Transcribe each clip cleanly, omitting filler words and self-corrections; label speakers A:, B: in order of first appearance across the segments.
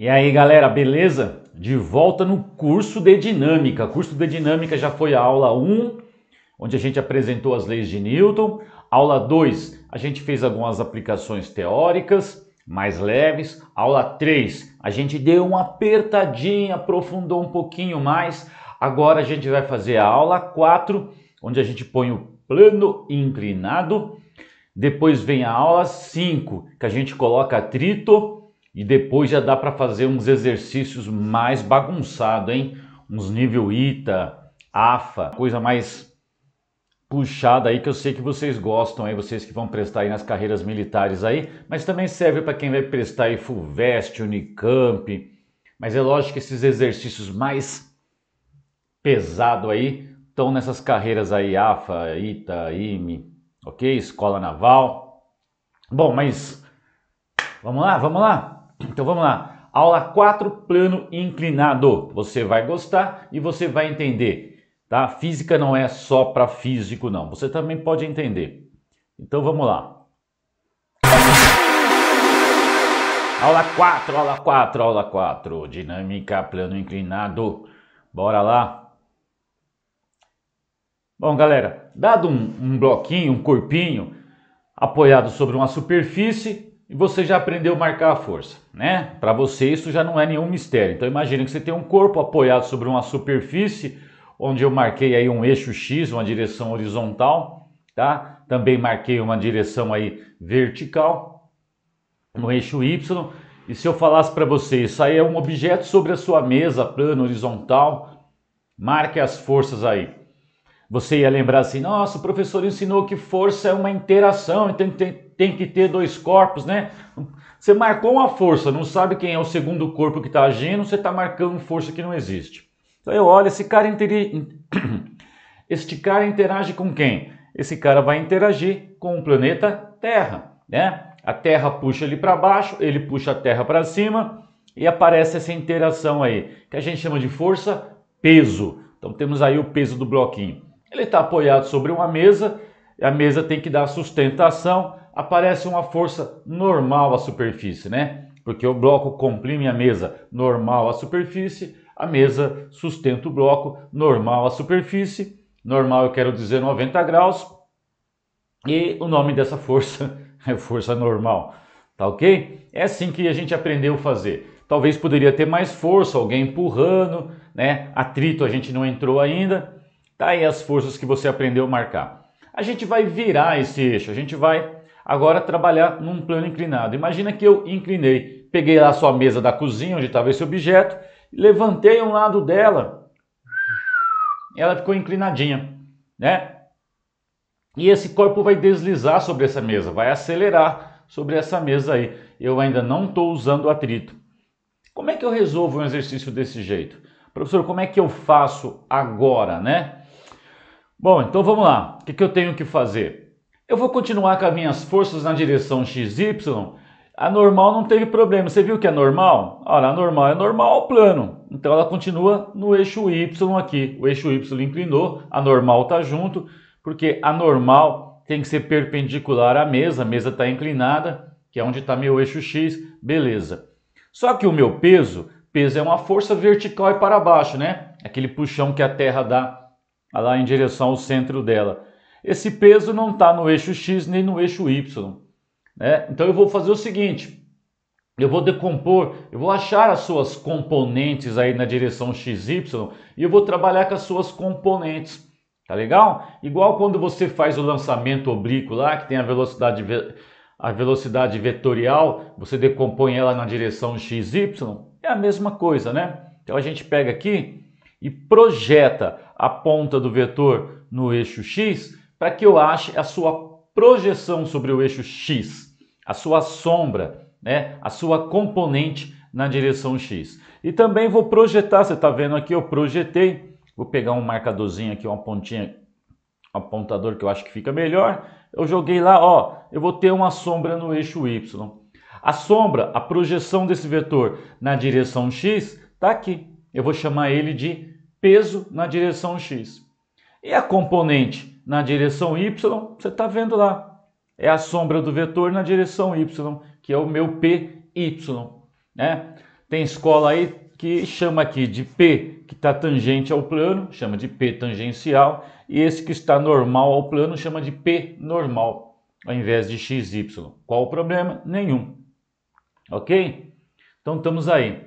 A: E aí galera, beleza? De volta no curso de dinâmica. O curso de dinâmica já foi a aula 1, onde a gente apresentou as leis de Newton. Aula 2, a gente fez algumas aplicações teóricas, mais leves. Aula 3, a gente deu uma apertadinha, aprofundou um pouquinho mais. Agora a gente vai fazer a aula 4, onde a gente põe o plano inclinado. Depois vem a aula 5, que a gente coloca atrito. E depois já dá para fazer uns exercícios mais bagunçados, hein? Uns nível ITA, AFA, coisa mais puxada aí que eu sei que vocês gostam aí, vocês que vão prestar aí nas carreiras militares aí, mas também serve para quem vai prestar aí FUVEST, Unicamp. Mas é lógico que esses exercícios mais pesados aí estão nessas carreiras aí, AFA, ITA, IME, ok? Escola Naval. Bom, mas vamos lá, vamos lá. Então vamos lá, aula 4, plano inclinado. Você vai gostar e você vai entender, tá? Física não é só para físico não, você também pode entender. Então vamos lá. Aula 4, aula 4, aula 4, dinâmica, plano inclinado. Bora lá. Bom galera, dado um bloquinho, um corpinho apoiado sobre uma superfície, e você já aprendeu a marcar a força, né? Para você isso já não é nenhum mistério. Então imagine que você tem um corpo apoiado sobre uma superfície, onde eu marquei aí um eixo X, uma direção horizontal, tá? Também marquei uma direção aí vertical, no eixo Y. E se eu falasse para você, isso aí é um objeto sobre a sua mesa, plano horizontal, marque as forças aí. Você ia lembrar assim, nossa, o professor ensinou que força é uma interação, então tem que ter dois corpos, né? Você marcou uma força, não sabe quem é o segundo corpo que está agindo, você está marcando força que não existe. Então eu olho, este cara interage com quem? Esse cara vai interagir com o planeta Terra, né? A Terra puxa ele para baixo, ele puxa a Terra para cima e aparece essa interação aí, que a gente chama de força-peso. Então temos aí o peso do bloquinho. Ele está apoiado sobre uma mesa, a mesa tem que dar sustentação, aparece uma força normal à superfície, né? Porque o bloco comprime a mesa normal à superfície, a mesa sustenta o bloco normal à superfície, normal eu quero dizer 90 graus, e o nome dessa força é força normal, tá ok? É assim que a gente aprendeu a fazer. Talvez poderia ter mais força, alguém empurrando, né? Atrito a gente não entrou ainda. Tá aí as forças que você aprendeu a marcar. A gente vai virar esse eixo, a gente vai agora trabalhar num plano inclinado. Imagina que eu inclinei, peguei lá a sua mesa da cozinha, onde estava esse objeto, levantei um lado dela, ela ficou inclinadinha, né? E esse corpo vai deslizar sobre essa mesa, vai acelerar sobre essa mesa aí. Eu ainda não estou usando atrito. Como é que eu resolvo um exercício desse jeito? Professor, como é que eu faço agora, né? Bom, então vamos lá. O que eu tenho que fazer? Eu vou continuar com as minhas forças na direção XY. A normal não teve problema. Você viu que é normal? Olha, a normal é normal ao plano. Então ela continua no eixo Y aqui. O eixo Y inclinou, a normal está junto, porque a normal tem que ser perpendicular à mesa. A mesa está inclinada, que é onde está meu eixo X. Beleza. Só que o meu peso é uma força vertical e para baixo, né? Aquele puxão que a Terra dá lá em direção ao centro dela. Esse peso não está no eixo X nem no eixo Y, né? Então eu vou fazer o seguinte, eu vou decompor, eu vou achar as suas componentes aí na direção XY e eu vou trabalhar com as suas componentes, tá legal? Igual quando você faz o lançamento oblíquo lá, que tem a velocidade vetorial, você decompõe ela na direção XY, é a mesma coisa, né? Então a gente pega aqui e projeta a ponta do vetor no eixo X para que eu ache a sua projeção sobre o eixo X, a sua sombra, né? A sua componente na direção X. E também vou projetar, você está vendo aqui, eu projetei, vou pegar um marcadorzinho aqui, uma pontinha, um apontador que eu acho que fica melhor, eu joguei lá, ó, eu vou ter uma sombra no eixo Y. A sombra, a projeção desse vetor na direção X está aqui. Eu vou chamar ele de peso na direção X. E a componente na direção Y, você está vendo lá. É a sombra do vetor na direção Y, que é o meu PY, né? Tem escola aí que chama aqui de P, que está tangente ao plano, chama de P tangencial, e esse que está normal ao plano chama de P normal, ao invés de XY. Qual o problema? Nenhum. Ok? Então estamos aí.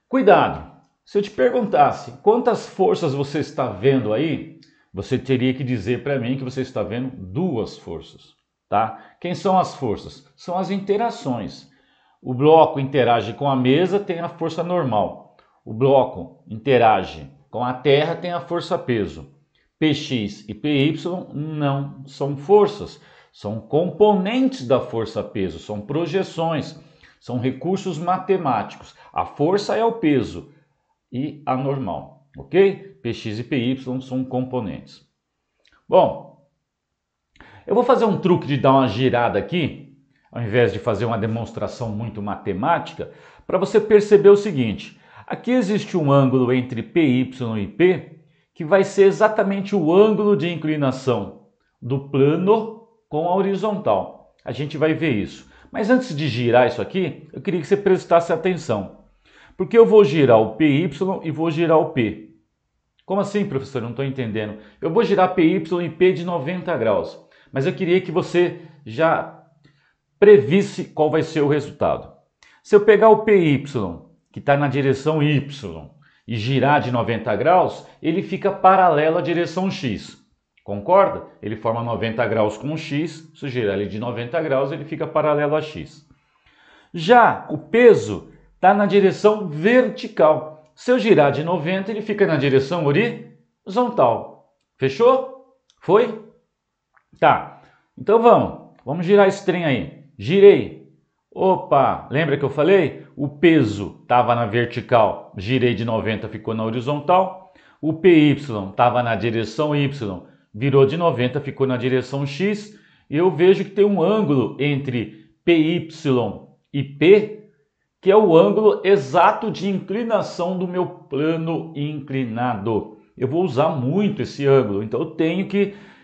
A: Cuidado! Se eu te perguntasse quantas forças você está vendo aí, você teria que dizer para mim que você está vendo duas forças, tá? Quem são as forças? São as interações. O bloco interage com a mesa, tem a força normal. O bloco interage com a terra, tem a força peso. Px e Py não são forças, são componentes da força peso, são projeções, são recursos matemáticos. A força é o peso e a normal, ok? Px e Py são componentes. Bom, eu vou fazer um truque de dar uma girada aqui, ao invés de fazer uma demonstração muito matemática, para você perceber o seguinte. Aqui existe um ângulo entre Py e P, que vai ser exatamente o ângulo de inclinação do plano com a horizontal. A gente vai ver isso. Mas antes de girar isso aqui, eu queria que você prestasse atenção. Porque eu vou girar o PY e vou girar o P. Como assim, professor? Não estou entendendo. Eu vou girar PY e P de 90 graus. Mas eu queria que você já previsse qual vai ser o resultado. Se eu pegar o PY, que está na direção Y, e girar de 90 graus, ele fica paralelo à direção X. Concorda? Ele forma 90 graus com X. Se eu girar ele de 90 graus, ele fica paralelo a X. Já o peso está na direção vertical. Se eu girar de 90, ele fica na direção horizontal. Fechou? Foi? Tá. Então vamos girar esse trem aí. Girei. Opa, lembra que eu falei? O peso estava na vertical, girei de 90, ficou na horizontal. O PY estava na direção Y, virou de 90, ficou na direção X. E eu vejo que tem um ângulo entre PY e P, que é o ângulo exato de inclinação do meu plano inclinado. Eu vou usar muito esse ângulo, então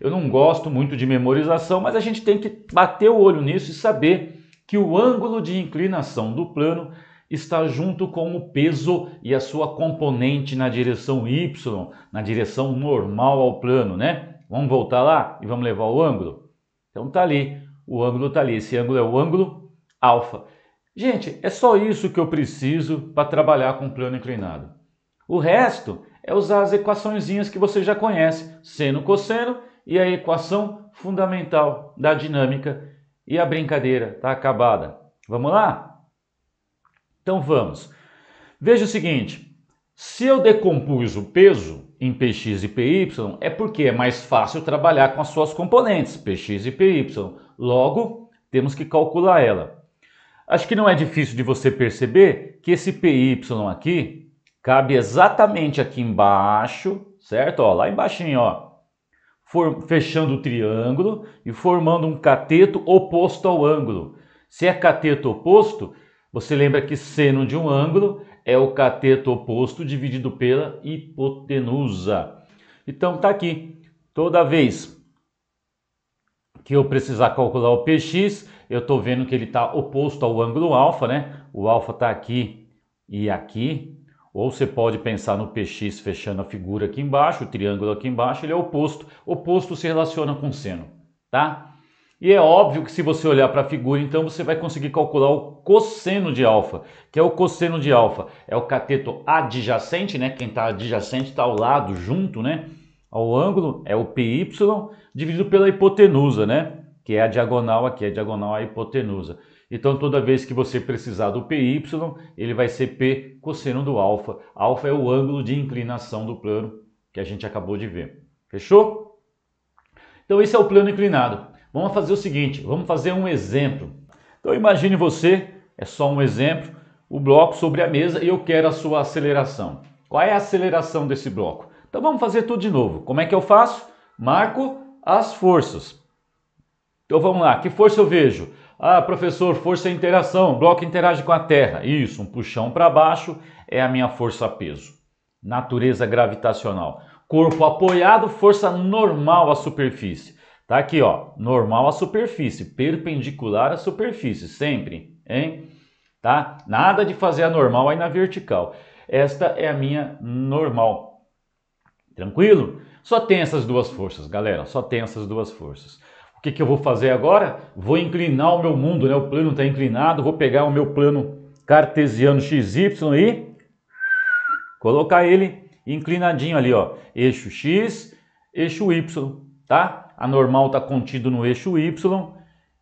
A: eu não gosto muito de memorização, mas a gente tem que bater o olho nisso e saber que o ângulo de inclinação do plano está junto com o peso e a sua componente na direção Y, na direção normal ao plano, né? Vamos voltar lá e vamos levar o ângulo? Então tá ali, o ângulo tá ali, esse ângulo é o ângulo alfa. Gente, é só isso que eu preciso para trabalhar com plano inclinado. O resto é usar as equaçõezinhas que você já conhece, seno, cosseno e a equação fundamental da dinâmica. E a brincadeira está acabada. Vamos lá? Então vamos. Veja o seguinte, se eu decompus o peso em Px e Py, é porque é mais fácil trabalhar com as suas componentes, Px e Py. Logo, temos que calcular ela. Acho que não é difícil de você perceber que esse Py aqui cabe exatamente aqui embaixo, certo? Ó, lá embaixinho, ó. Fechando o triângulo e formando um cateto oposto ao ângulo. Se é cateto oposto, você lembra que seno de um ângulo é o cateto oposto dividido pela hipotenusa. Então tá aqui. Toda vez que eu precisar calcular o Px, eu estou vendo que ele está oposto ao ângulo alfa, né? O alfa está aqui e aqui. Ou você pode pensar no Px fechando a figura aqui embaixo, o triângulo aqui embaixo, ele é oposto. Oposto se relaciona com seno, tá? E é óbvio que se você olhar para a figura, então você vai conseguir calcular o cosseno de alfa. Que é o cosseno de alfa? É o cateto adjacente, né? Quem está adjacente está ao lado, junto, né? Ao ângulo, é o Py dividido pela hipotenusa, né? Que é a diagonal aqui, a diagonal à hipotenusa. Então, toda vez que você precisar do Py, ele vai ser P cosseno do alfa. Alfa é o ângulo de inclinação do plano que a gente acabou de ver. Fechou? Então, esse é o plano inclinado. Vamos fazer o seguinte, vamos fazer um exemplo. Então, imagine você, é só um exemplo, o bloco sobre a mesa e eu quero a sua aceleração. Qual é a aceleração desse bloco? Então, vamos fazer tudo de novo. Como é que eu faço? Marco as forças. Então, vamos lá. Que força eu vejo? Ah, professor, força é interação, o bloco interage com a Terra. Isso, um puxão para baixo é a minha força-peso. Natureza gravitacional. Corpo apoiado, força normal à superfície. Tá aqui, ó, normal à superfície, perpendicular à superfície, sempre, hein? tá? Nada de fazer a normal aí na vertical. Esta é a minha normal. Tranquilo? Só tem essas duas forças, galera. Só tem essas duas forças. O que eu vou fazer agora? Vou inclinar o meu mundo, né? O plano está inclinado. Vou pegar o meu plano cartesiano XY e colocar ele inclinadinho ali, ó. Eixo X, eixo Y, tá? A normal está contido no eixo Y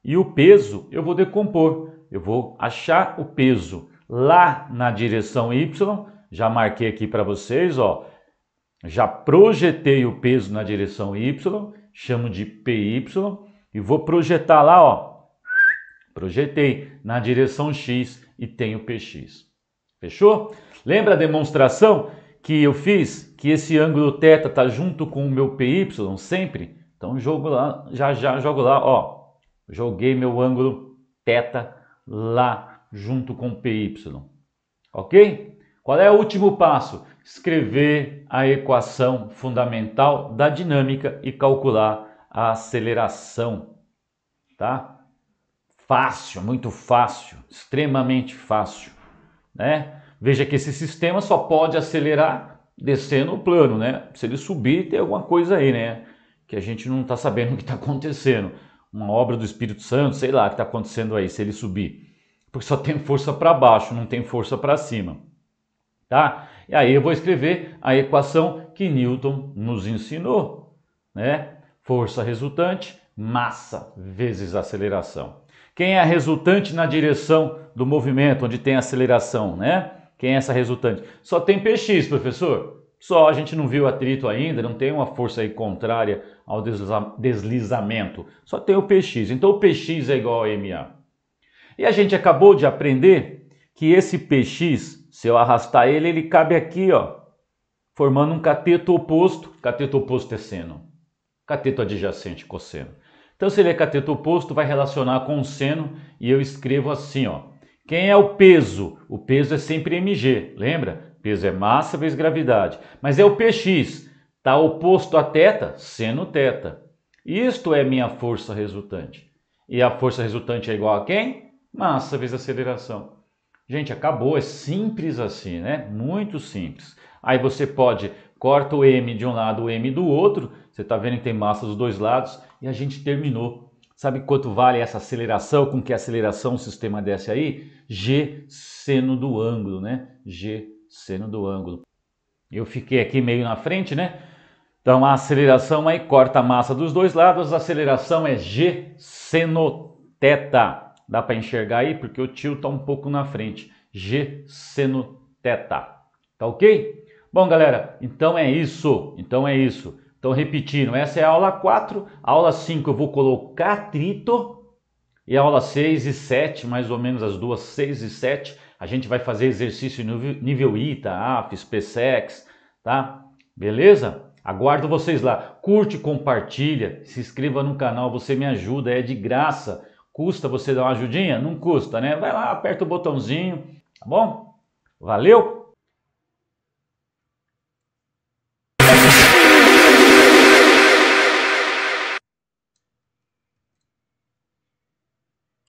A: e o peso eu vou decompor. Eu vou achar o peso lá na direção Y. Já marquei aqui para vocês, ó. Já projetei o peso na direção Y, chamo de PY, e vou projetar lá, ó. Projetei na direção X e tenho PX. Fechou? Lembra a demonstração que eu fiz? Que esse ângulo θ está junto com o meu PY sempre? Então jogo lá, já jogo lá, ó. Joguei meu ângulo θ lá junto com o PY. Ok? Qual é o último passo? Escrever a equação fundamental da dinâmica e calcular a aceleração, tá? Fácil, muito fácil, extremamente fácil, né? Veja que esse sistema só pode acelerar descendo o plano, né? Se ele subir, tem alguma coisa aí, né? Que a gente não está sabendo o que está acontecendo. Uma obra do Espírito Santo, sei lá o que está acontecendo aí, se ele subir. Porque só tem força para baixo, não tem força para cima. Tá? E aí eu vou escrever a equação que Newton nos ensinou, né? Força resultante, massa vezes aceleração. Quem é a resultante na direção do movimento, onde tem aceleração, né? Quem é essa resultante? Só tem Px, professor. Só, a gente não viu atrito ainda, não tem uma força aí contrária ao deslizamento. Só tem o Px. Então o Px é igual a ma. E a gente acabou de aprender que esse Px, se eu arrastar ele, ele cabe aqui, ó, formando um cateto oposto. Cateto oposto é seno. Cateto adjacente, cosseno. Então, se ele é cateto oposto, vai relacionar com o seno e eu escrevo assim, ó. Quem é o peso? O peso é sempre mg, lembra? Peso é massa vezes gravidade. Mas é o Px, está oposto a θ, seno θ. Isto é minha força resultante. E a força resultante é igual a quem? Massa vezes aceleração. Gente, acabou, é simples assim, né? Muito simples. Aí você pode, corta o m de um lado, o m do outro, você está vendo que tem massa dos dois lados, e a gente terminou. Sabe quanto vale essa aceleração? Com que aceleração o sistema desce aí? G seno do ângulo, né? G seno do ângulo. Eu fiquei aqui meio na frente, né? Então a aceleração aí corta a massa dos dois lados, a aceleração é G seno θ. Dá para enxergar aí porque o tio está um pouco na frente. G seno θ. Tá ok? Bom, galera, então é isso. Então, repetindo, essa é a aula 4. A aula 5 eu vou colocar atrito. E a aula 6 e 7, mais ou menos as duas, 6 e 7, a gente vai fazer exercício nível ITA, AFES, PSEX, tá? Beleza? Aguardo vocês lá. Curte, compartilha, se inscreva no canal, você me ajuda, é de graça. Custa você dar uma ajudinha? Não custa, né? Vai lá, aperta o botãozinho, tá bom? Valeu!